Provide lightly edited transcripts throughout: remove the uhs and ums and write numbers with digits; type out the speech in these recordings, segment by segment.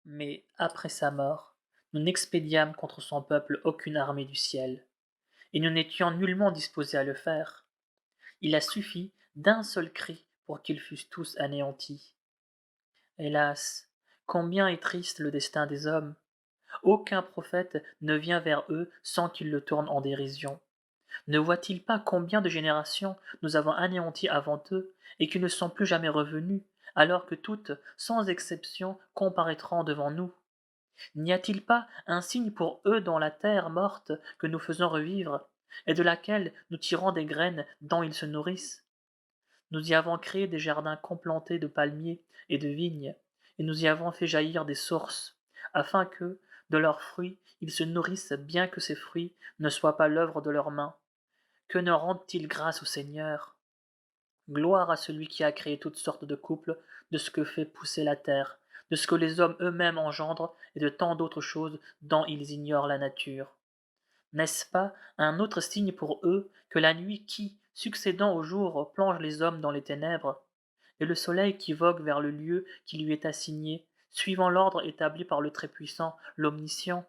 Mais après sa mort, nous n'expédiâmes contre son peuple aucune armée du ciel, et nous n'étions nullement disposés à le faire. Il a suffi d'un seul cri pour qu'ils fussent tous anéantis. Hélas, combien est triste le destin des hommes! Aucun prophète ne vient vers eux sans qu'ils le tournent en dérision. Ne voient-ils pas combien de générations nous avons anéanties avant eux, et qui ne sont plus jamais revenus, alors que toutes, sans exception, comparaîtront devant nous? N'y a-t-il pas un signe pour eux dans la terre morte que nous faisons revivre, et de laquelle nous tirons des graines dont ils se nourrissent? Nous y avons créé des jardins complantés de palmiers et de vignes, et nous y avons fait jaillir des sources, afin que, de leurs fruits, ils se nourrissent bien que ces fruits ne soient pas l'œuvre de leurs mains. Que ne rendent-ils grâce au Seigneur? Gloire à celui qui a créé toutes sortes de couples, de ce que fait pousser la terre, de ce que les hommes eux-mêmes engendrent, et de tant d'autres choses dont ils ignorent la nature. N'est-ce pas un autre signe pour eux que la nuit qui, succédant au jour, plonge les hommes dans les ténèbres, et le soleil qui vogue vers le lieu qui lui est assigné, suivant l'ordre établi par le Très-Puissant, l'Omniscient?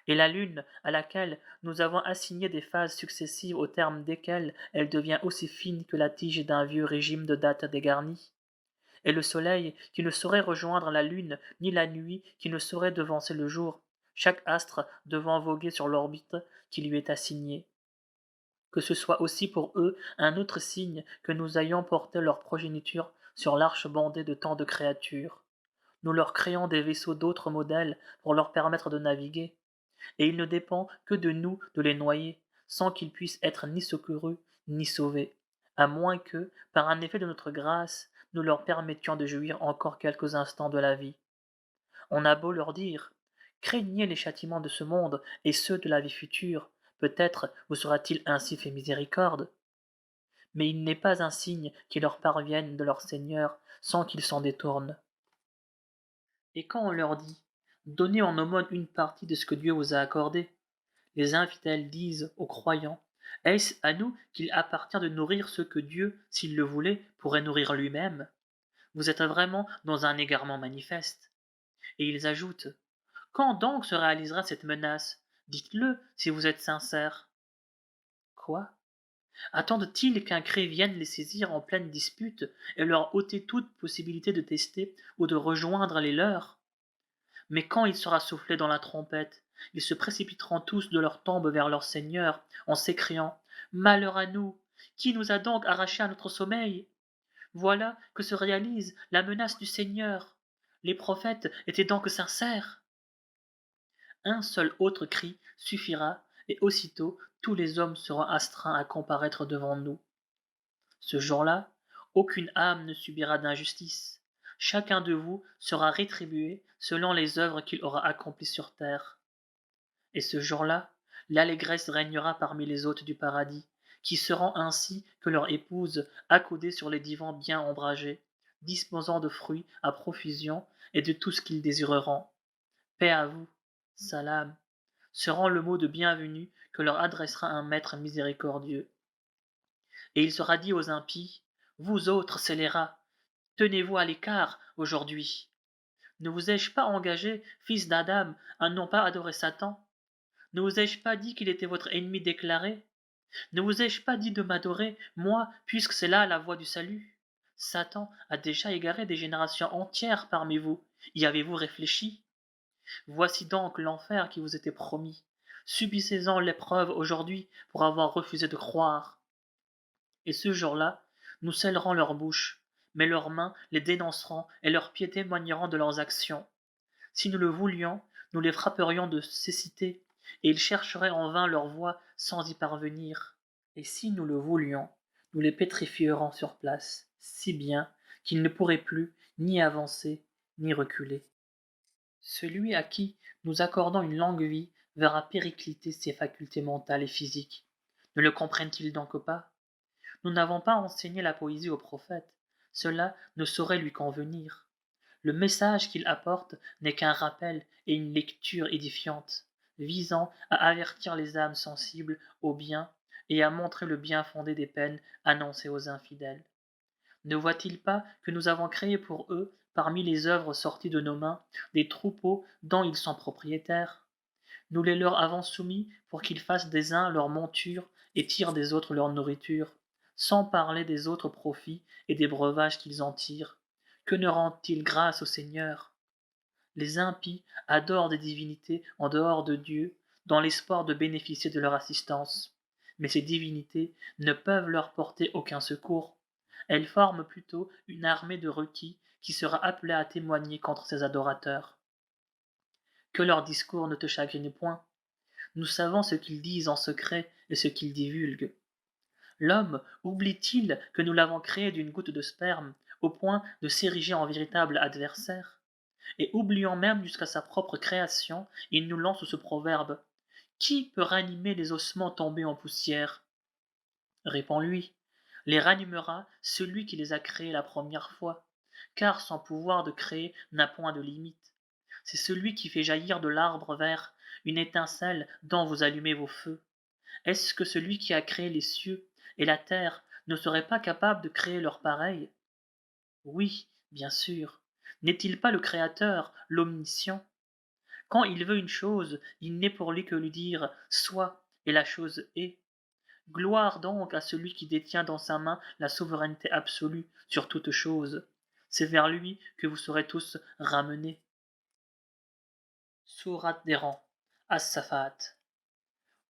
Et la lune, à laquelle nous avons assigné des phases successives au terme desquelles elle devient aussi fine que la tige d'un vieux régime de date dégarnie? Et le soleil qui ne saurait rejoindre la lune, ni la nuit qui ne saurait devancer le jour, chaque astre devant voguer sur l'orbite qui lui est assignée? Que ce soit aussi pour eux un autre signe que nous ayons porté leur progéniture sur l'arche bondée de tant de créatures. Nous leur créons des vaisseaux d'autres modèles pour leur permettre de naviguer, et il ne dépend que de nous de les noyer, sans qu'ils puissent être ni secourus ni sauvés, à moins que, par un effet de notre grâce, nous leur permettions de jouir encore quelques instants de la vie. On a beau leur dire: craignez les châtiments de ce monde et ceux de la vie future, peut-être vous sera-t-il ainsi fait miséricorde. Mais il n'est pas un signe qui leur parvienne de leur Seigneur sans qu'ils s'en détournent. Et quand on leur dit: donnez en aumône une partie de ce que Dieu vous a accordé, les infidèles disent aux croyants: est-ce à nous qu'il appartient de nourrir ceux que Dieu, s'il le voulait, pourrait nourrir lui-même? Vous êtes vraiment dans un égarement manifeste. Et ils ajoutent: quand donc se réalisera cette menace? Dites-le si vous êtes sincères. Quoi? Attendent-ils qu'un cri vienne les saisir en pleine dispute et leur ôter toute possibilité de tester ou de rejoindre les leurs? Mais quand il sera soufflé dans la trompette, ils se précipiteront tous de leur tombe vers leur Seigneur, en s'écriant: malheur à nous! Qui nous a donc arrachés à notre sommeil? Voilà que se réalise la menace du Seigneur. Les prophètes étaient donc sincères. Un seul autre cri suffira, et aussitôt tous les hommes seront astreints à comparaître devant nous. Ce jour-là, aucune âme ne subira d'injustice. Chacun de vous sera rétribué selon les œuvres qu'il aura accomplies sur terre. Et ce jour-là, l'allégresse régnera parmi les hôtes du paradis, qui seront ainsi que leurs épouses accoudées sur les divans bien ombragés, disposant de fruits à profusion et de tout ce qu'ils désireront. Paix à vous, salam, seront le mot de bienvenue que leur adressera un maître miséricordieux. Et il sera dit aux impies: vous autres scélérats, tenez-vous à l'écart aujourd'hui. Ne vous ai-je pas engagé, fils d'Adam, à non pas adorer Satan? Ne vous ai-je pas dit qu'il était votre ennemi déclaré? Ne vous ai-je pas dit de m'adorer, moi, puisque c'est là la voie du salut? Satan a déjà égaré des générations entières parmi vous. Y avez-vous réfléchi? Voici donc l'enfer qui vous était promis. Subissez-en l'épreuve aujourd'hui pour avoir refusé de croire. Et ce jour-là, nous scellerons leurs bouches, mais leurs mains les dénonceront et leurs pieds témoigneront de leurs actions. Si nous le voulions, nous les frapperions de cécité, et ils chercheraient en vain leur voie sans y parvenir. Et si nous le voulions, nous les pétrifierions sur place, si bien qu'ils ne pourraient plus ni avancer ni reculer. Celui à qui nous accordons une longue vie verra péricliter ses facultés mentales et physiques. Ne le comprennent-ils donc pas? Nous n'avons pas enseigné la poésie au prophète, cela ne saurait lui convenir. Le message qu'il apporte n'est qu'un rappel et une lecture édifiante, visant à avertir les âmes sensibles au bien et à montrer le bien fondé des peines annoncées aux infidèles. Ne voient-ils pas que nous avons créé pour eux, parmi les œuvres sorties de nos mains, des troupeaux dont ils sont propriétaires? Nous les leur avons soumis pour qu'ils fassent des uns leur monture et tirent des autres leur nourriture, sans parler des autres profits et des breuvages qu'ils en tirent. Que ne rendent-ils grâce au Seigneur? Les impies adorent des divinités en dehors de Dieu, dans l'espoir de bénéficier de leur assistance. Mais ces divinités ne peuvent leur porter aucun secours. Elles forment plutôt une armée de requis qui sera appelée à témoigner contre ces adorateurs. Que leurs discours ne te chagrinent point. Nous savons ce qu'ils disent en secret et ce qu'ils divulguent. L'homme oublie-t-il que nous l'avons créé d'une goutte de sperme, au point de s'ériger en véritable adversaire? Et oubliant même jusqu'à sa propre création, il nous lance ce proverbe: Qui peut ranimer les ossements tombés en poussière? Réponds-lui: les ranimera celui qui les a créés la première fois, car son pouvoir de créer n'a point de limite. C'est celui qui fait jaillir de l'arbre vert une étincelle dont vous allumez vos feux. Est-ce que celui qui a créé les cieux et la terre ne serait pas capable de créer leur pareil? Oui, bien sûr. N'est-il pas le Créateur, l'Omniscient? Quand il veut une chose, il n'est pour lui que lui dire sois, et la chose est. Gloire donc à celui qui détient dans sa main la souveraineté absolue sur toute chose. C'est vers lui que vous serez tous ramenés. Sourate des rangs, As-Safat.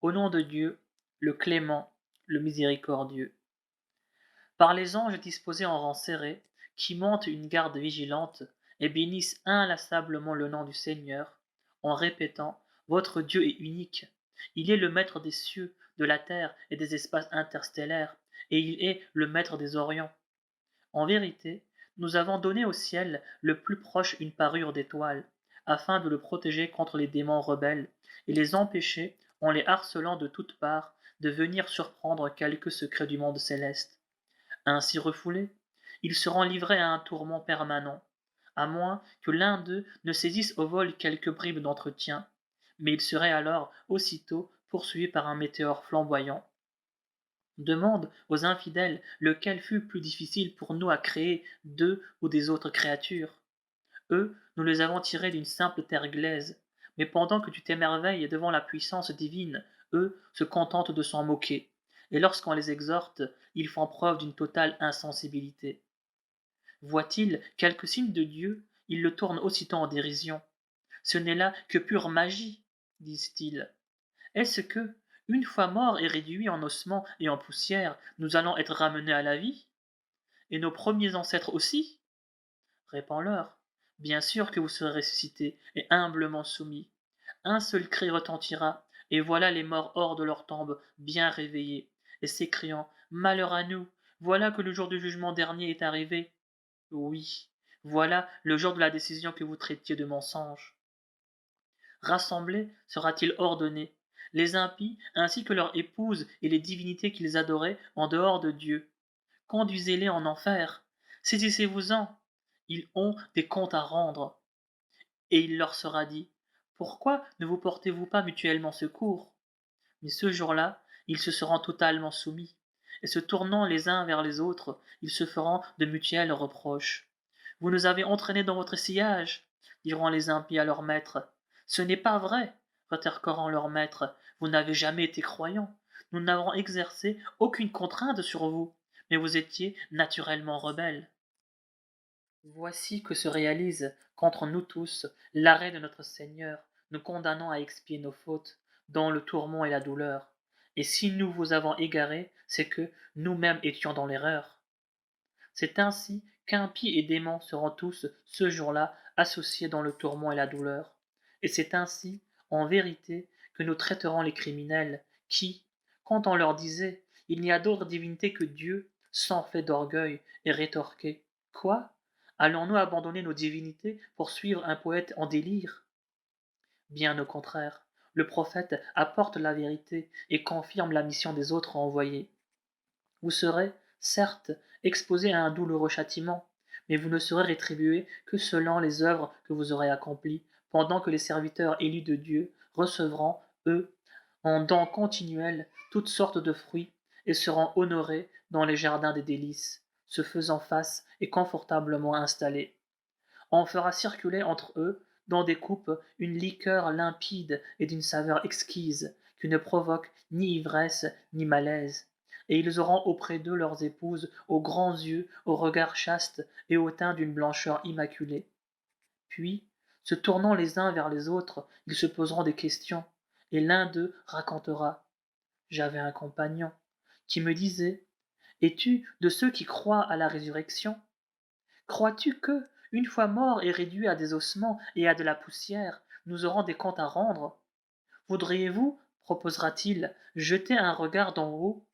Au nom de Dieu, le clément, le miséricordieux. Par les anges disposés en rang serré, qui montent une garde vigilante et bénissent inlassablement le nom du Seigneur, en répétant: Votre Dieu est unique. Il est le maître des cieux, de la terre et des espaces interstellaires, et il est le maître des orients. En vérité, nous avons donné au ciel le plus proche une parure d'étoiles, afin de le protéger contre les démons rebelles, et les empêcher, en les harcelant de toutes parts, de venir surprendre quelque secret du monde céleste. Ainsi refoulés, ils seront livrés à un tourment permanent, à moins que l'un d'eux ne saisisse au vol quelque bribe d'entretien, mais ils seraient alors aussitôt poursuivis par un météore flamboyant. Demande aux infidèles lequel fut plus difficile pour nous à créer d'eux ou des autres créatures. Eux, nous les avons tirés d'une simple terre glaise, mais pendant que tu t'émerveilles devant la puissance divine, eux se contentent de s'en moquer, et lorsqu'on les exhorte, ils font preuve d'une totale insensibilité. Voient-ils quelque signe de Dieu, ils le tournent aussitôt en dérision. Ce n'est là que pure magie, disent-ils. Est-ce que, une fois morts et réduits en ossements et en poussière, nous allons être ramenés à la vie? Et nos premiers ancêtres aussi? Réponds-leur. Bien sûr que vous serez ressuscités et humblement soumis. Un seul cri retentira, et voilà les morts hors de leur tombe, bien réveillés, et s'écriant: Malheur à nous, voilà que le jour du jugement dernier est arrivé. Oui, voilà le jour de la décision que vous traitiez de mensonge. Rassemblés sera-t-il ordonné, les impies ainsi que leurs épouses et les divinités qu'ils adoraient en dehors de Dieu. Conduisez-les en enfer, saisissez-vous-en, ils ont des comptes à rendre. Et il leur sera dit: Pourquoi ne vous portez-vous pas mutuellement secours? Mais ce jour-là, ils se seront totalement soumis, et se tournant les uns vers les autres, ils se feront de mutuels reproches. Vous nous avez entraînés dans votre sillage, diront les impies à leur maître. Ce n'est pas vrai, rétorqueront leur maître, vous n'avez jamais été croyants. Nous n'avons exercé aucune contrainte sur vous, mais vous étiez naturellement rebelles. Voici que se réalise, contre nous tous, l'arrêt de notre Seigneur, nous condamnant à expier nos fautes, dans le tourment et la douleur. Et si nous vous avons égarés, c'est que nous-mêmes étions dans l'erreur. C'est ainsi qu'impies et démons seront tous, ce jour-là, associés dans le tourment et la douleur. Et c'est ainsi, en vérité, que nous traiterons les criminels, qui, quand on leur disait il n'y a d'autre divinité que Dieu, sans fait d'orgueil, et rétorquaient: Quoi? Allons-nous abandonner nos divinités pour suivre un poète en délire? Bien au contraire, le prophète apporte la vérité et confirme la mission des autres envoyés. Vous serez, certes, exposés à un douloureux châtiment, mais vous ne serez rétribués que selon les œuvres que vous aurez accomplies, pendant que les serviteurs élus de Dieu recevront, eux, en dons continuels, toutes sortes de fruits, et seront honorés dans les jardins des délices. se faisant face et confortablement installés. On fera circuler entre eux, dans des coupes, une liqueur limpide et d'une saveur exquise, qui ne provoque ni ivresse ni malaise, et ils auront auprès d'eux leurs épouses aux grands yeux, au regard chaste et au teint d'une blancheur immaculée. Puis, se tournant les uns vers les autres, ils se poseront des questions, et l'un d'eux racontera: J'avais un compagnon qui me disait: Es-tu de ceux qui croient à la résurrection? Crois-tu que, une fois morts et réduits à des ossements et à de la poussière, nous aurons des comptes à rendre? Voudriez-vous, proposera-t-il, jeter un regard d'en haut?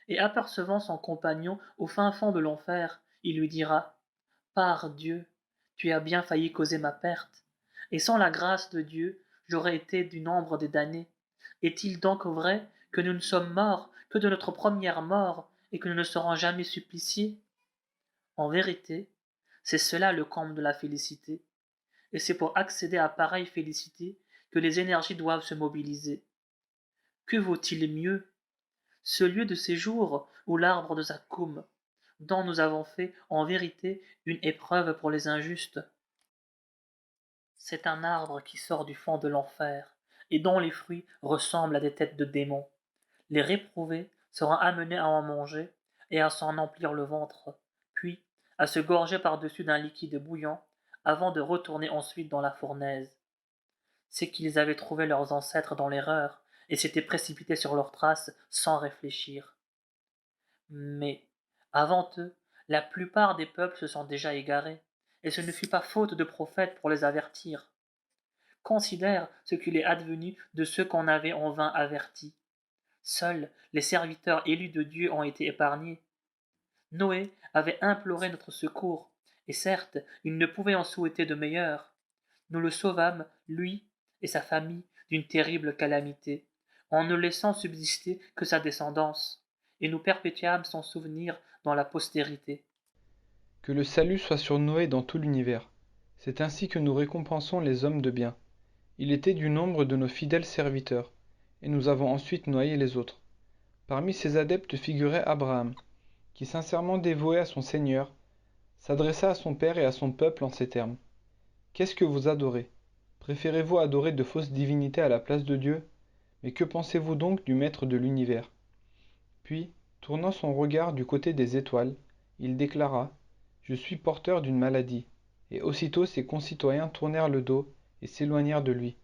Et apercevant son compagnon au fin fond de l'enfer, il lui dira: Par Dieu, tu as bien failli causer ma perte, et sans la grâce de Dieu, j'aurais été du nombre des damnés. Est-il donc vrai que nous ne sommes morts que de notre première mort, et que nous ne serons jamais suppliciés? En vérité, c'est cela le comble de la félicité, et c'est pour accéder à pareille félicité que les énergies doivent se mobiliser. Que vaut-il mieux? Ce lieu de séjour ou l'arbre de Zakkoum, dont nous avons fait en vérité une épreuve pour les injustes? C'est un arbre qui sort du fond de l'enfer, et dont les fruits ressemblent à des têtes de démons. Les réprouvés seront amenés à en manger et à s'en emplir le ventre, puis à se gorger par-dessus d'un liquide bouillant, avant de retourner ensuite dans la fournaise. C'est qu'ils avaient trouvé leurs ancêtres dans l'erreur et s'étaient précipités sur leurs traces sans réfléchir. Mais, avant eux, la plupart des peuples se sont déjà égarés, et ce ne fut pas faute de prophètes pour les avertir. Considère ce qu'il est advenu de ceux qu'on avait en vain avertis. Seuls les serviteurs élus de Dieu ont été épargnés. Noé avait imploré notre secours, et certes, il ne pouvait en souhaiter de meilleur. Nous le sauvâmes, lui et sa famille, d'une terrible calamité, en ne laissant subsister que sa descendance, et nous perpétuâmes son souvenir dans la postérité. Que le salut soit sur Noé dans tout l'univers. C'est ainsi que nous récompensons les hommes de bien. Il était du nombre de nos fidèles serviteurs, et nous avons ensuite noyé les autres. Parmi ses adeptes figurait Abraham, qui, sincèrement dévoué à son Seigneur, s'adressa à son père et à son peuple en ces termes. Qu'est-ce que vous adorez? Préférez-vous adorer de fausses divinités à la place de Dieu? Mais que pensez-vous donc du Maître de l'univers? Puis, tournant son regard du côté des étoiles, il déclara: Je suis porteur d'une maladie. Et aussitôt ses concitoyens tournèrent le dos et s'éloignèrent de lui.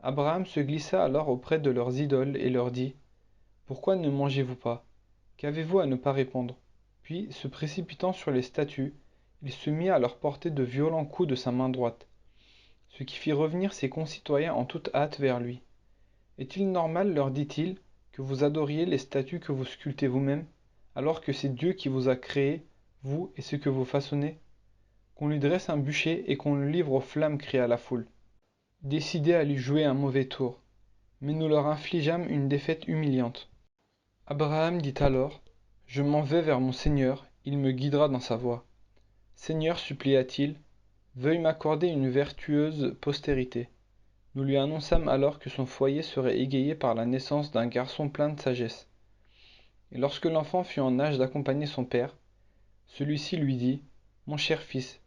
Abraham se glissa alors auprès de leurs idoles et leur dit: Pourquoi ne mangez-vous pas? Qu'avez-vous à ne pas répondre? Puis, se précipitant sur les statues, il se mit à leur porter de violents coups de sa main droite, ce qui fit revenir ses concitoyens en toute hâte vers lui. Est-il normal, leur dit-il, que vous adoriez les statues que vous sculptez vous-même, alors que c'est Dieu qui vous a créés, vous et ce que vous façonnez? Qu'on lui dresse un bûcher et qu'on le livre aux flammes, cria la foule, décidée à lui jouer un mauvais tour. Mais nous leur infligeâmes une défaite humiliante. Abraham dit alors: Je m'en vais vers mon Seigneur, il me guidera dans sa voie. Seigneur, supplia-t-il, veuille m'accorder une vertueuse postérité. Nous lui annonçâmes alors que son foyer serait égayé par la naissance d'un garçon plein de sagesse. Et lorsque l'enfant fut en âge d'accompagner son père, celui-ci lui dit: Mon cher fils,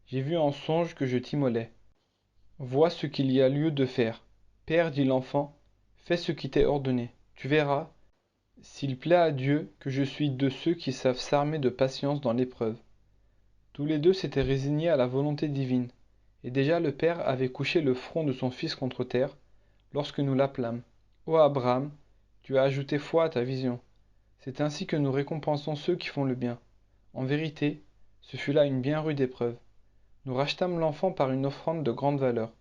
j'ai vu en songe que je t'immolais. Vois ce qu'il y a lieu de faire. Père, dit l'enfant, fais ce qui t'est ordonné. Tu verras, s'il plaît à Dieu, que je suis de ceux qui savent s'armer de patience dans l'épreuve. Tous les deux s'étaient résignés à la volonté divine, et déjà le père avait couché le front de son fils contre terre, lorsque nous l'appelâmes. Ô Abraham, tu as ajouté foi à ta vision. C'est ainsi que nous récompensons ceux qui font le bien. En vérité, ce fut là une bien rude épreuve. Nous rachetâmes l'enfant par une offrande de grande valeur,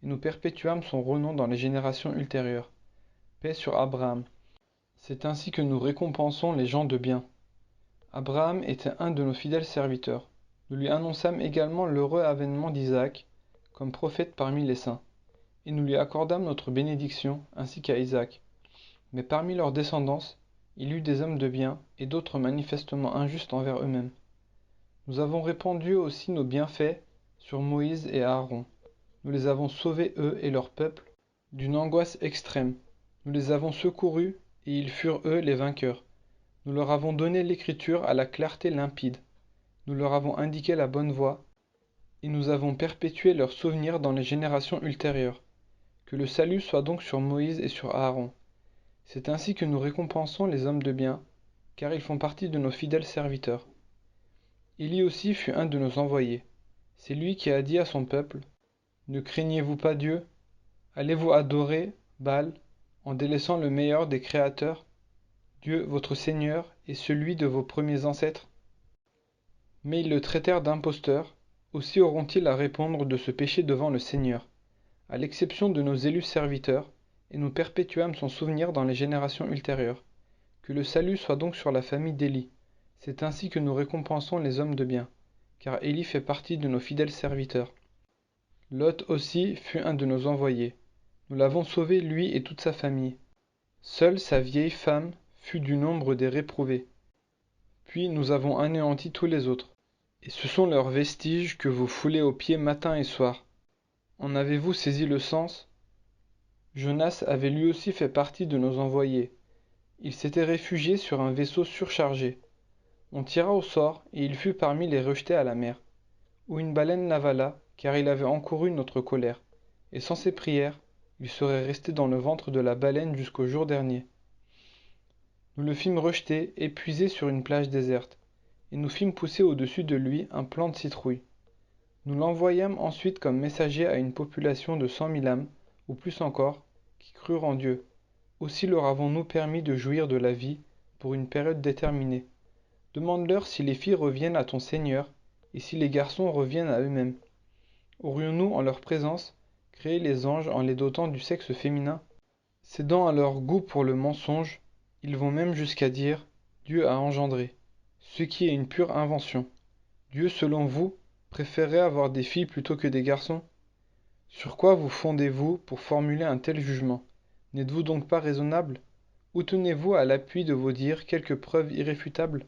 et nous perpétuâmes son renom dans les générations ultérieures. Paix sur Abraham. C'est ainsi que nous récompensons les gens de bien. Abraham était un de nos fidèles serviteurs. Nous lui annonçâmes également l'heureux avènement d'Isaac, comme prophète parmi les saints, et nous lui accordâmes notre bénédiction, ainsi qu'à Isaac. Mais parmi leurs descendance, il y eut des hommes de bien, et d'autres manifestement injustes envers eux-mêmes. Nous avons répandu aussi nos bienfaits sur Moïse et Aaron. Nous les avons sauvés, eux et leur peuple, d'une angoisse extrême. Nous les avons secourus, et ils furent eux les vainqueurs. Nous leur avons donné l'écriture à la clarté limpide, nous leur avons indiqué la bonne voie, et nous avons perpétué leurs souvenirs dans les générations ultérieures. Que le salut soit donc sur Moïse et sur Aaron. C'est ainsi que nous récompensons les hommes de bien, car ils font partie de nos fidèles serviteurs. Élie aussi fut un de nos envoyés. C'est lui qui a dit à son peuple, ne craignez-vous pas Dieu? Allez-vous adorer Baal en délaissant le meilleur des créateurs, Dieu votre Seigneur et celui de vos premiers ancêtres? Mais ils le traitèrent d'imposteur, aussi auront-ils à répondre de ce péché devant le Seigneur, à l'exception de nos élus serviteurs, et nous perpétuâmes son souvenir dans les générations ultérieures. Que le salut soit donc sur la famille d'Élie. C'est ainsi que nous récompensons les hommes de bien, car Élie fait partie de nos fidèles serviteurs. Lot aussi fut un de nos envoyés. Nous l'avons sauvé lui et toute sa famille. Seule sa vieille femme fut du nombre des réprouvés. Puis nous avons anéanti tous les autres. Et ce sont leurs vestiges que vous foulez aux pieds matin et soir. En avez-vous saisi le sens? Jonas avait lui aussi fait partie de nos envoyés. Il s'était réfugié sur un vaisseau surchargé. On tira au sort, et il fut parmi les rejetés à la mer, où une baleine l'avala, car il avait encouru notre colère, et sans ses prières, il serait resté dans le ventre de la baleine jusqu'au jour dernier. Nous le fîmes rejeter, épuisé sur une plage déserte, et nous fîmes pousser au-dessus de lui un plant de citrouille. Nous l'envoyâmes ensuite comme messager à une population de 100 000 âmes, ou plus encore, qui crurent en Dieu. Aussi leur avons-nous permis de jouir de la vie pour une période déterminée. Demande-leur si les filles reviennent à ton Seigneur, et si les garçons reviennent à eux-mêmes. Aurions-nous, en leur présence, créé les anges en les dotant du sexe féminin? Cédant à leur goût pour le mensonge, ils vont même jusqu'à dire « Dieu a engendré », ce qui est une pure invention. Dieu, selon vous, préférerait avoir des filles plutôt que des garçons? Sur quoi vous fondez-vous pour formuler un tel jugement? N'êtes-vous donc pas raisonnable? Où tenez-vous à l'appui de vos dires quelques preuves irréfutables?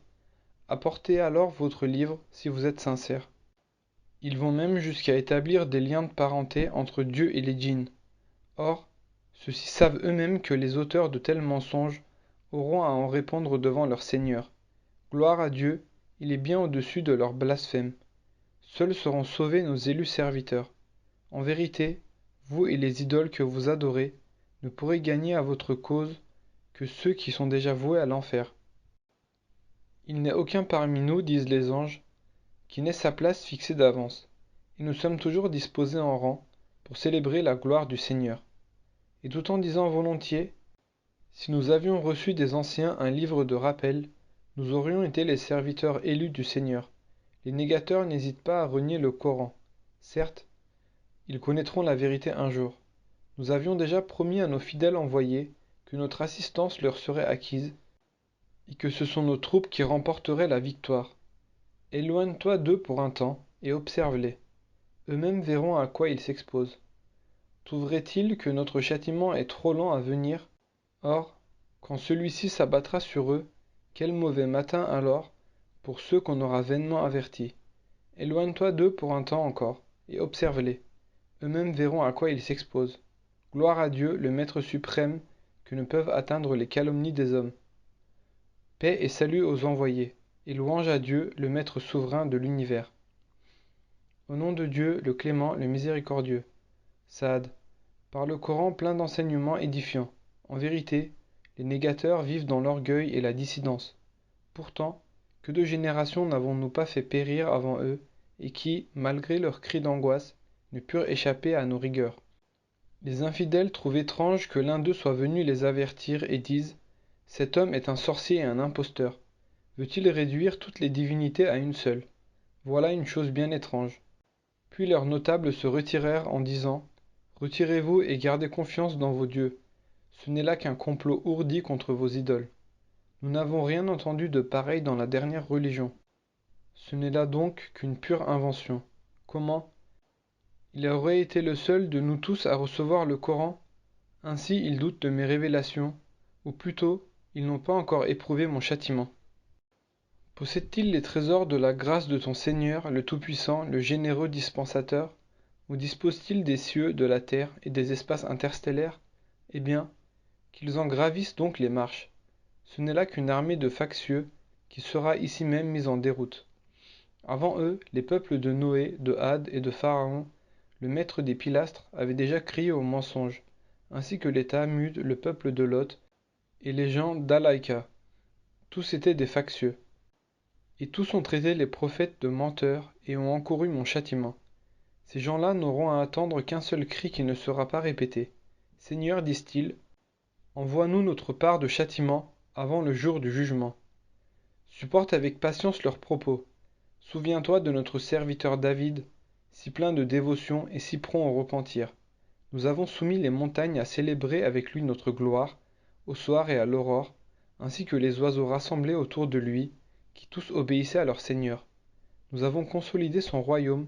Apportez alors votre livre si vous êtes sincère. Ils vont même jusqu'à établir des liens de parenté entre Dieu et les djinns. Or, ceux-ci savent eux-mêmes que les auteurs de tels mensonges auront à en répondre devant leur Seigneur. Gloire à Dieu, il est bien au-dessus de leurs blasphèmes. Seuls seront sauvés nos élus serviteurs. En vérité, vous et les idoles que vous adorez ne pourrez gagner à votre cause que ceux qui sont déjà voués à l'enfer. Il n'est aucun parmi nous, disent les anges, qui n'ait sa place fixée d'avance, et nous sommes toujours disposés en rang pour célébrer la gloire du Seigneur. Et tout en disant volontiers, si nous avions reçu des anciens un livre de rappel, nous aurions été les serviteurs élus du Seigneur. Les négateurs n'hésitent pas à renier le Coran. Certes, ils connaîtront la vérité un jour. Nous avions déjà promis à nos fidèles envoyés que notre assistance leur serait acquise, et que ce sont nos troupes qui remporteraient la victoire. Éloigne-toi d'eux pour un temps, et observe-les. Eux-mêmes verront à quoi ils s'exposent. Trouverait-il que notre châtiment est trop lent à venir? Or, quand celui-ci s'abattra sur eux, quel mauvais matin alors pour ceux qu'on aura vainement avertis. Éloigne-toi d'eux pour un temps encore, et observe-les. Eux-mêmes verront à quoi ils s'exposent. Gloire à Dieu, le Maître suprême, que ne peuvent atteindre les calomnies des hommes. Paix et salut aux envoyés, et louange à Dieu, le Maître souverain de l'univers. Au nom de Dieu, le clément, le miséricordieux. Saad, par le Coran plein d'enseignements édifiants. En vérité, les négateurs vivent dans l'orgueil et la dissidence. Pourtant, que de générations n'avons-nous pas fait périr avant eux, et qui, malgré leurs cris d'angoisse, ne purent échapper à nos rigueurs. Les infidèles trouvent étrange que l'un d'eux soit venu les avertir et disent « Cet homme est un sorcier et un imposteur. Veut-il réduire toutes les divinités à une seule? Voilà une chose bien étrange. » Puis leurs notables se retirèrent en disant « Retirez-vous et gardez confiance dans vos dieux. Ce n'est là qu'un complot ourdi contre vos idoles. Nous n'avons rien entendu de pareil dans la dernière religion. Ce n'est là donc qu'une pure invention. Comment? Il aurait été le seul de nous tous à recevoir le Coran. Ainsi ils doutent de mes révélations, ou plutôt, ils n'ont pas encore éprouvé mon châtiment. Possède-t-il les trésors de la grâce de ton Seigneur, le Tout-Puissant, le généreux dispensateur, ou dispose-t-il des cieux, de la terre et des espaces interstellaires? Eh bien, qu'ils en gravissent donc les marches. Ce n'est là qu'une armée de factieux qui sera ici même mise en déroute. Avant eux, les peuples de Noé, de Had et de Pharaon, le maître des pilastres, avaient déjà crié au mensonge, ainsi que les Tamuds, le peuple de Lot, et les gens d'Alaïka. Tous étaient des factieux. Et tous ont traité les prophètes de menteurs et ont encouru mon châtiment. Ces gens-là n'auront à attendre qu'un seul cri qui ne sera pas répété. Seigneur, disent-ils, envoie-nous notre part de châtiment avant le jour du jugement. Supporte avec patience leurs propos. Souviens-toi de notre serviteur David, si plein de dévotion et si prompt au repentir. Nous avons soumis les montagnes à célébrer avec lui notre gloire, au soir et à l'aurore, ainsi que les oiseaux rassemblés autour de lui, qui tous obéissaient à leur Seigneur. Nous avons consolidé son royaume,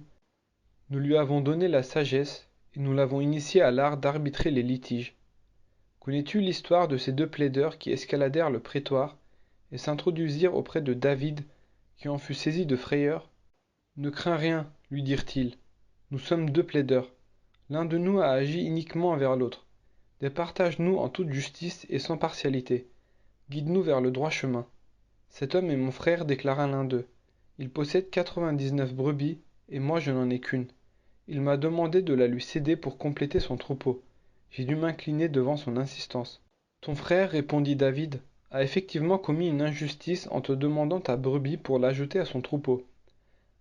nous lui avons donné la sagesse, et nous l'avons initié à l'art d'arbitrer les litiges. Connais-tu l'histoire de ces deux plaideurs qui escaladèrent le prétoire et s'introduisirent auprès de David, qui en fut saisi de frayeur? Ne crains rien, lui dirent-ils. Nous sommes deux plaideurs. L'un de nous a agi iniquement envers l'autre. Départage-nous en toute justice et sans partialité. Guide-nous vers le droit chemin. Cet homme est mon frère, déclara l'un d'eux. Il possède 99 brebis, et moi je n'en ai qu'une. Il m'a demandé de la lui céder pour compléter son troupeau. J'ai dû m'incliner devant son insistance. Ton frère, répondit David, a effectivement commis une injustice en te demandant ta brebis pour l'ajouter à son troupeau.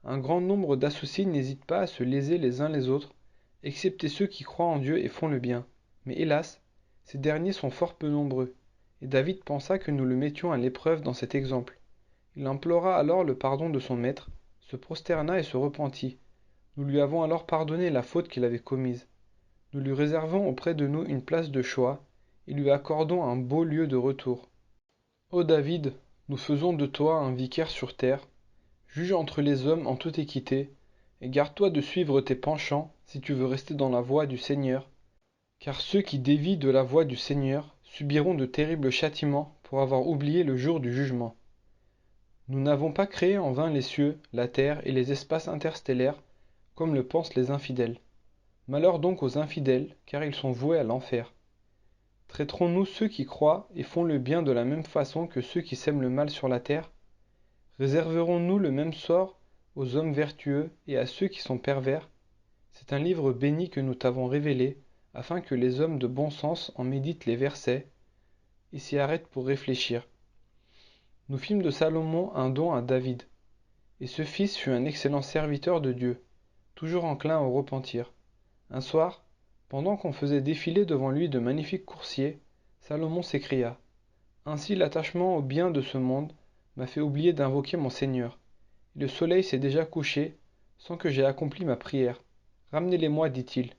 Un grand nombre d'associés n'hésitent pas à se léser les uns les autres, excepté ceux qui croient en Dieu et font le bien. Mais hélas, ces derniers sont fort peu nombreux, et David pensa que nous le mettions à l'épreuve dans cet exemple. Il implora alors le pardon de son maître, se prosterna et se repentit. Nous lui avons alors pardonné la faute qu'il avait commise. Nous lui réservons auprès de nous une place de choix, et lui accordons un beau lieu de retour. Ô David, nous faisons de toi un vicaire sur terre. Juge entre les hommes en toute équité, et garde-toi de suivre tes penchants si tu veux rester dans la voie du Seigneur, car ceux qui dévient de la voie du Seigneur subiront de terribles châtiments pour avoir oublié le jour du jugement. Nous n'avons pas créé en vain les cieux, la terre et les espaces interstellaires, comme le pensent les infidèles. Malheur donc aux infidèles, car ils sont voués à l'enfer. Traiterons-nous ceux qui croient et font le bien de la même façon que ceux qui sèment le mal sur la terre? Réserverons-nous le même sort aux hommes vertueux et à ceux qui sont pervers? C'est un livre béni que nous t'avons révélé, afin que les hommes de bon sens en méditent les versets et s'y arrêtent pour réfléchir. Nous fîmes de Salomon un don à David, et ce fils fut un excellent serviteur de Dieu, toujours enclin au repentir. Un soir, pendant qu'on faisait défiler devant lui de magnifiques coursiers, Salomon s'écria: Ainsi l'attachement aux biens de ce monde m'a fait oublier d'invoquer mon Seigneur. Et le soleil s'est déjà couché, sans que j'aie accompli ma prière. Ramenez-les-moi, dit-il,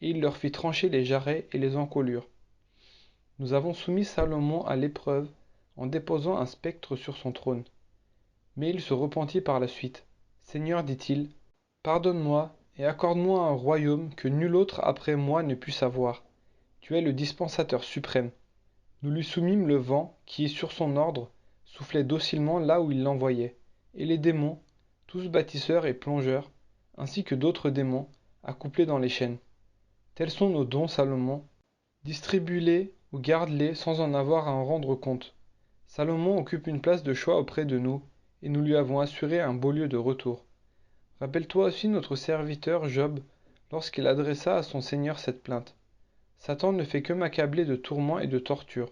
et il leur fit trancher les jarrets et les encolures. Nous avons soumis Salomon à l'épreuve en déposant un spectre sur son trône. Mais il se repentit par la suite. Seigneur, dit-il, pardonne-moi et accorde-moi un royaume que nul autre après moi ne puisse avoir. Tu es le dispensateur suprême. Nous lui soumîmes le vent qui, sur son ordre, soufflait docilement là où il l'envoyait, et les démons, tous bâtisseurs et plongeurs, ainsi que d'autres démons, accouplés dans les chaînes. Tels sont nos dons, Salomon. Distribue-les ou garde-les sans en avoir à en rendre compte. Salomon occupe une place de choix auprès de nous, et nous lui avons assuré un beau lieu de retour. Rappelle-toi aussi notre serviteur Job, lorsqu'il adressa à son Seigneur cette plainte. Satan ne fait que m'accabler de tourments et de tortures.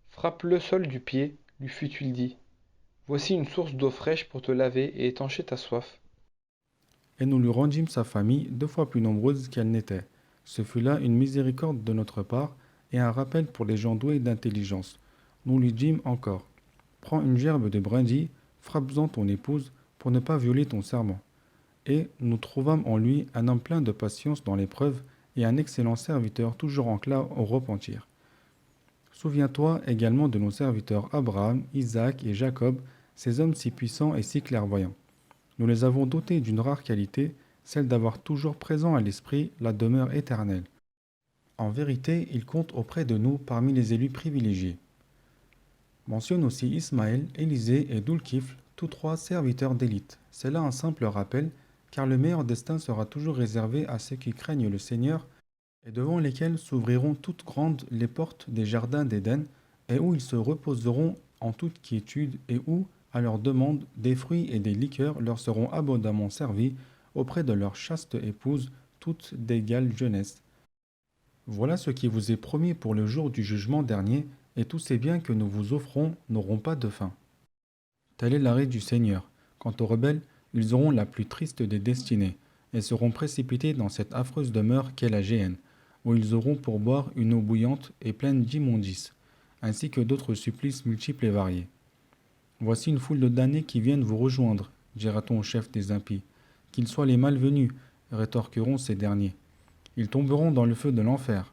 Frappe le sol du pied, lui fut-il dit. Voici une source d'eau fraîche pour te laver et étancher ta soif. Et nous lui rendîmes sa famille 2 fois plus nombreuse qu'elle n'était. Ce fut là une miséricorde de notre part et un rappel pour les gens doués d'intelligence. Nous lui dîmes encore: Prends une gerbe de brindilles, frappe-en ton épouse pour ne pas violer ton serment. Et nous trouvâmes en lui un homme plein de patience dans l'épreuve et un excellent serviteur toujours enclin au repentir. Souviens-toi également de nos serviteurs Abraham, Isaac et Jacob, ces hommes si puissants et si clairvoyants. Nous les avons dotés d'une rare qualité, celle d'avoir toujours présent à l'esprit la demeure éternelle. En vérité, ils comptent auprès de nous parmi les élus privilégiés. Mentionne aussi Ismaël, Élisée et Doulkifl, tous trois serviteurs d'élite. C'est là un simple rappel, car le meilleur destin sera toujours réservé à ceux qui craignent le Seigneur et devant lesquels s'ouvriront toutes grandes les portes des jardins d'Éden, et où ils se reposeront en toute quiétude, et où, à leur demande, des fruits et des liqueurs leur seront abondamment servis auprès de leur chaste épouse, toutes d'égale jeunesse. Voilà ce qui vous est promis pour le jour du jugement dernier, et tous ces biens que nous vous offrons n'auront pas de fin. Tel est l'arrêt du Seigneur. Quant aux rebelles, ils auront la plus triste des destinées, et seront précipités dans cette affreuse demeure qu'est la géhenne, où ils auront pour boire une eau bouillante et pleine d'immondices, ainsi que d'autres supplices multiples et variés. Voici une foule de damnés qui viennent vous rejoindre, dira-t-on au chef des impies. Qu'ils soient les malvenus, rétorqueront ces derniers. Ils tomberont dans le feu de l'enfer.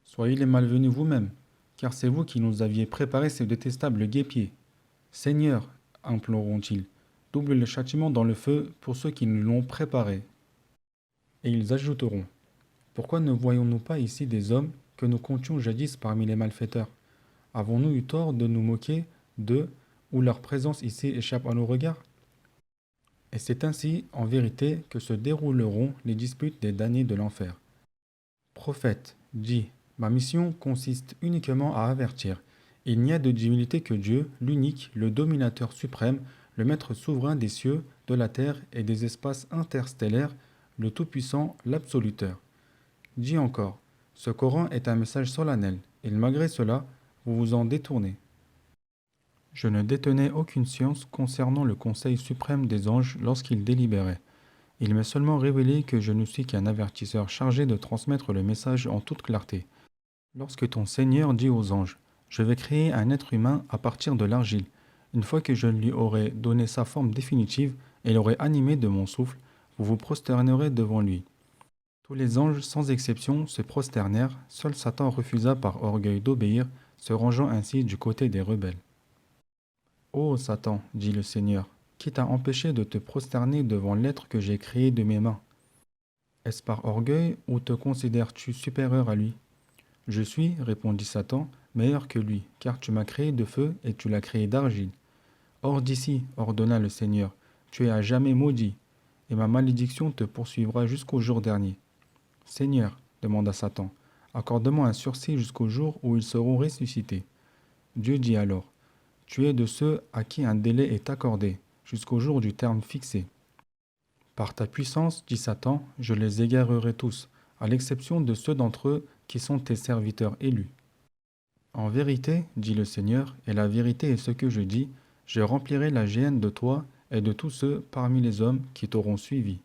Soyez les malvenus vous-même, car c'est vous qui nous aviez préparé ces détestables guêpiers. Seigneur, imploreront-ils, double le châtiment dans le feu pour ceux qui nous l'ont préparé. Et ils ajouteront, pourquoi ne voyons-nous pas ici des hommes que nous comptions jadis parmi les malfaiteurs? Avons-nous eu tort de nous moquer d'eux, ou leur présence ici échappe à nos regards? Et c'est ainsi, en vérité, que se dérouleront les disputes des damnés de l'enfer. Prophète, dis, ma mission consiste uniquement à avertir. Il n'y a de divinité que Dieu, l'unique, le dominateur suprême, le maître souverain des cieux, de la terre et des espaces interstellaires, le Tout-Puissant, l'Absoluteur. Dis encore, ce Coran est un message solennel, et malgré cela, vous vous en détournez. Je ne détenais aucune science concernant le Conseil suprême des anges lorsqu'il délibérait. Il m'est seulement révélé que je ne suis qu'un avertisseur chargé de transmettre le message en toute clarté. Lorsque ton Seigneur dit aux anges, « Je vais créer un être humain à partir de l'argile. Une fois que je lui aurai donné sa forme définitive et l'aurai animé de mon souffle, vous vous prosternerez devant lui. » Tous les anges, sans exception, se prosternèrent, seul Satan refusa par orgueil d'obéir, se rangeant ainsi du côté des rebelles. « Ô Satan, dit le Seigneur, qui t'a empêché de te prosterner devant l'être que j'ai créé de mes mains? Est-ce par orgueil ou te considères-tu supérieur à lui? Je suis, répondit Satan, meilleur que lui, car tu m'as créé de feu et tu l'as créé d'argile. Hors d'ici, ordonna le Seigneur, tu es à jamais maudit, et ma malédiction te poursuivra jusqu'au jour dernier. Seigneur, demanda Satan, accorde-moi un sursis jusqu'au jour où ils seront ressuscités. Dieu dit alors, tu es de ceux à qui un délai est accordé, jusqu'au jour du terme fixé. Par ta puissance, dit Satan, je les égarerai tous, à l'exception de ceux d'entre eux qui sont tes serviteurs élus. En vérité, dit le Seigneur, et la vérité est ce que je dis, je remplirai la géhenne de toi et de tous ceux parmi les hommes qui t'auront suivi.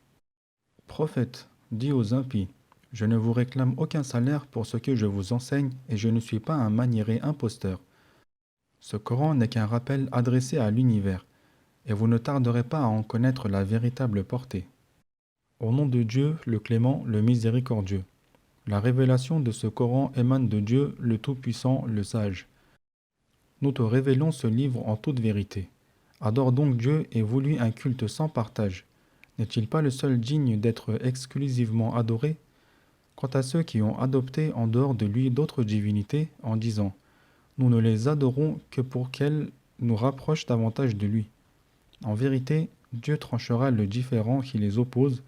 Prophète, dis aux impies, je ne vous réclame aucun salaire pour ce que je vous enseigne et je ne suis pas un maniéré imposteur. Ce Coran n'est qu'un rappel adressé à l'univers, et vous ne tarderez pas à en connaître la véritable portée. Au nom de Dieu, le clément, le miséricordieux. La révélation de ce Coran émane de Dieu, le Tout-Puissant, le Sage. Nous te révélons ce livre en toute vérité. Adore donc Dieu et voue-lui un culte sans partage. N'est-il pas le seul digne d'être exclusivement adoré? Quant à ceux qui ont adopté en dehors de lui d'autres divinités, en disant « Nous ne les adorons que pour qu'elles nous rapprochent davantage de lui ». En vérité, Dieu tranchera le différend qui les oppose,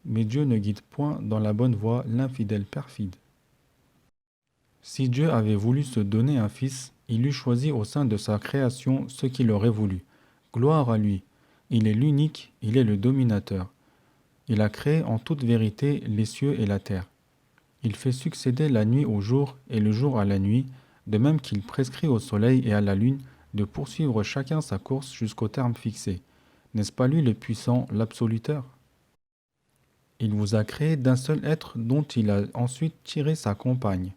mais Dieu ne guide point dans la bonne voie l'infidèle perfide. Si Dieu avait voulu se donner un fils, il eût choisi au sein de sa création ce qu'il aurait voulu. Gloire à lui. Il est l'unique, il est le dominateur. Il a créé en toute vérité les cieux et la terre. Il fait succéder la nuit au jour et le jour à la nuit, de même qu'il prescrit au soleil et à la lune de poursuivre chacun sa course jusqu'au terme fixé. N'est-ce pas lui le puissant, l'absoluteur? Il vous a créé d'un seul être dont il a ensuite tiré sa compagne.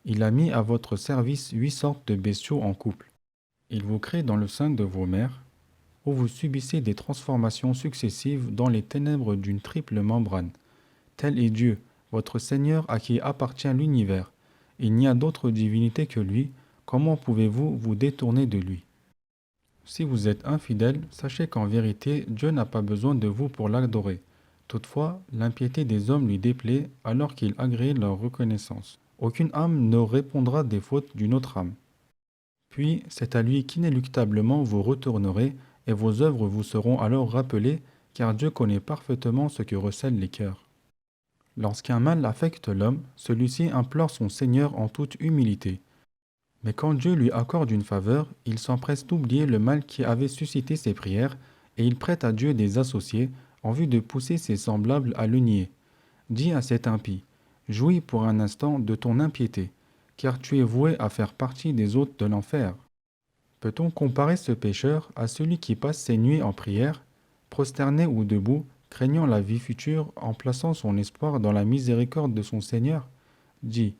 Il a mis à votre service 8 sortes de bestiaux en couple. Il vous crée dans le sein de vos mères, où vous subissez des transformations successives dans les ténèbres d'une triple membrane. Tel est Dieu, votre Seigneur à qui appartient l'univers. Il n'y a d'autre divinité que lui. Comment pouvez-vous vous détourner de lui? Si vous êtes infidèle, sachez qu'en vérité, Dieu n'a pas besoin de vous pour l'adorer. Toutefois, l'impiété des hommes lui déplaît alors qu'il agrée leur reconnaissance. Aucune âme ne répondra des fautes d'une autre âme. Puis, c'est à lui qu'inéluctablement vous retournerez, et vos œuvres vous seront alors rappelées, car Dieu connaît parfaitement ce que recèlent les cœurs. Lorsqu'un mal affecte l'homme, celui-ci implore son Seigneur en toute humilité. Mais quand Dieu lui accorde une faveur, il s'empresse d'oublier le mal qui avait suscité ses prières, et il prête à Dieu des associés en vue de pousser ses semblables à le nier. Dis à cet impie, jouis pour un instant de ton impiété, car tu es voué à faire partie des hôtes de l'enfer. Peut-on comparer ce pécheur à celui qui passe ses nuits en prière, prosterné ou debout, craignant la vie future en plaçant son espoir dans la miséricorde de son Seigneur? Dis,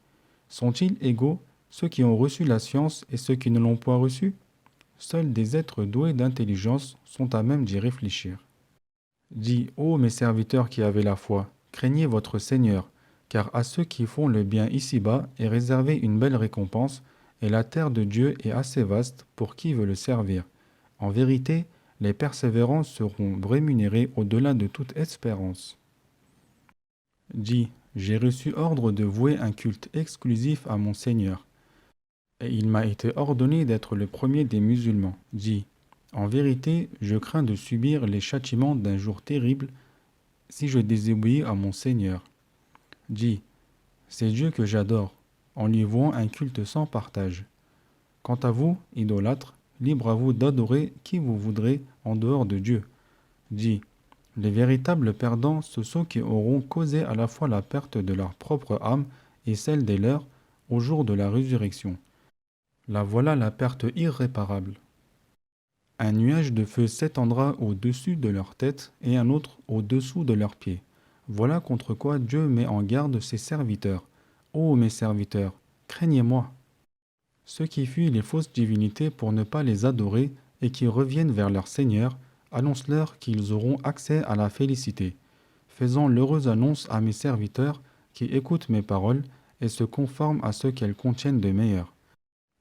sont-ils égaux ceux qui ont reçu la science et ceux qui ne l'ont point reçue? Seuls des êtres doués d'intelligence sont à même d'y réfléchir. Dis, ô mes serviteurs qui avez la foi, craignez votre Seigneur, car à ceux qui font le bien ici-bas est réservée une belle récompense, et la terre de Dieu est assez vaste pour qui veut le servir. En vérité, les persévérants seront rémunérés au-delà de toute espérance. Dis, j'ai reçu ordre de vouer un culte exclusif à mon Seigneur, et il m'a été ordonné d'être le premier des musulmans. Dis, en vérité, je crains de subir les châtiments d'un jour terrible si je désobéis à mon Seigneur. Dis, c'est Dieu que j'adore, en lui vouant un culte sans partage. Quant à vous, idolâtres, libre à vous d'adorer qui vous voudrez en dehors de Dieu. Dis, les véritables perdants, ce sont qui auront causé à la fois la perte de leur propre âme et celle des leurs au jour de la résurrection. La voilà la perte irréparable. Un nuage de feu s'étendra au-dessus de leur tête et un autre au-dessous de leurs pieds. Voilà contre quoi Dieu met en garde ses serviteurs. Ô mes serviteurs, craignez-moi. Ceux qui fuient les fausses divinités pour ne pas les adorer et qui reviennent vers leur Seigneur, annonce-leur qu'ils auront accès à la félicité. Faisant l'heureuse annonce à mes serviteurs qui écoutent mes paroles et se conforment à ce qu'elles contiennent de meilleur.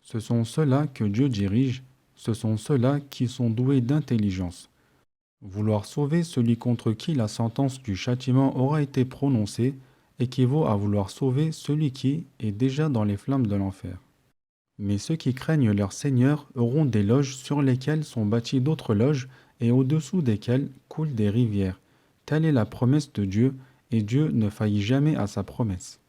Ce sont ceux-là que Dieu dirige, ce sont ceux-là qui sont doués d'intelligence. Vouloir sauver celui contre qui la sentence du châtiment aura été prononcée équivaut à vouloir sauver celui qui est déjà dans les flammes de l'enfer. Mais ceux qui craignent leur Seigneur auront des loges sur lesquelles sont bâties d'autres loges et au-dessous desquelles coulent des rivières. Telle est la promesse de Dieu, et Dieu ne faillit jamais à sa promesse.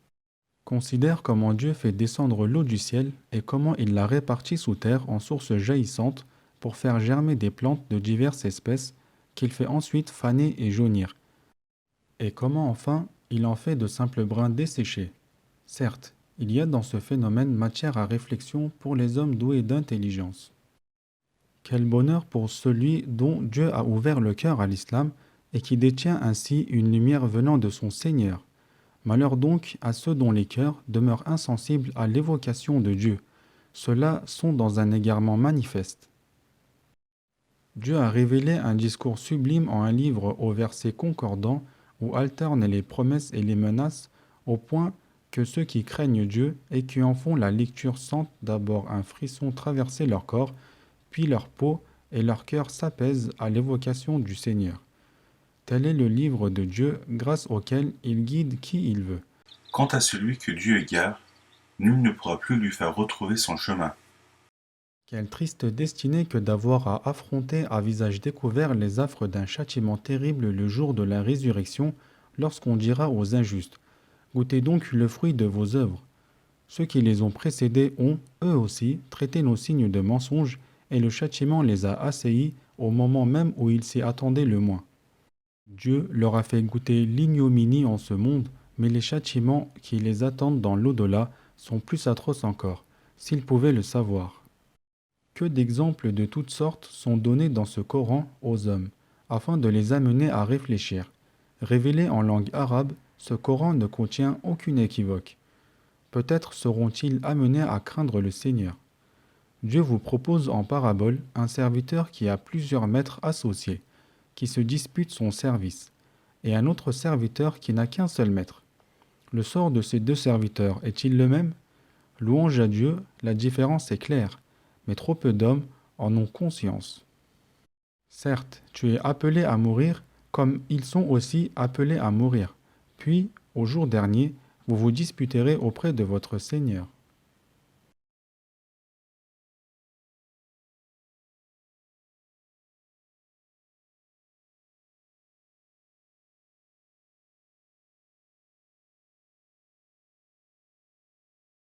Considère comment Dieu fait descendre l'eau du ciel et comment il la répartit sous terre en sources jaillissantes pour faire germer des plantes de diverses espèces qu'il fait ensuite faner et jaunir. Et comment enfin il en fait de simples brins desséchés. Certes, il y a dans ce phénomène matière à réflexion pour les hommes doués d'intelligence. Quel bonheur pour celui dont Dieu a ouvert le cœur à l'islam et qui détient ainsi une lumière venant de son Seigneur. Malheur donc à ceux dont les cœurs demeurent insensibles à l'évocation de Dieu. Ceux-là sont dans un égarement manifeste. Dieu a révélé un discours sublime en un livre aux versets concordants où alternent les promesses et les menaces au point que ceux qui craignent Dieu et qui en font la lecture sentent d'abord un frisson traverser leur corps, puis leur peau et leur cœur s'apaisent à l'évocation du Seigneur. Tel est le livre de Dieu grâce auquel il guide qui il veut. Quant à celui que Dieu égare, nul ne pourra plus lui faire retrouver son chemin. Quelle triste destinée que d'avoir à affronter à visage découvert les affres d'un châtiment terrible le jour de la résurrection, lorsqu'on dira aux injustes « Goûtez donc le fruit de vos œuvres ». Ceux qui les ont précédés ont, eux aussi, traité nos signes de mensonges, et le châtiment les a assaillis au moment même où ils s'y attendaient le moins. Dieu leur a fait goûter l'ignominie en ce monde, mais les châtiments qui les attendent dans l'au-delà sont plus atroces encore, s'ils pouvaient le savoir. Que d'exemples de toutes sortes sont donnés dans ce Coran aux hommes, afin de les amener à réfléchir. Révélé en langue arabe, ce Coran ne contient aucune équivoque. Peut-être seront-ils amenés à craindre le Seigneur. Dieu vous propose en parabole un serviteur qui a plusieurs maîtres associés, qui se disputent son service, et un autre serviteur qui n'a qu'un seul maître. Le sort de ces deux serviteurs est-il le même? Louange à Dieu, la différence est claire, mais trop peu d'hommes en ont conscience. Certes, tu es appelé à mourir, comme ils sont aussi appelés à mourir. Puis, au jour dernier, vous vous disputerez auprès de votre Seigneur.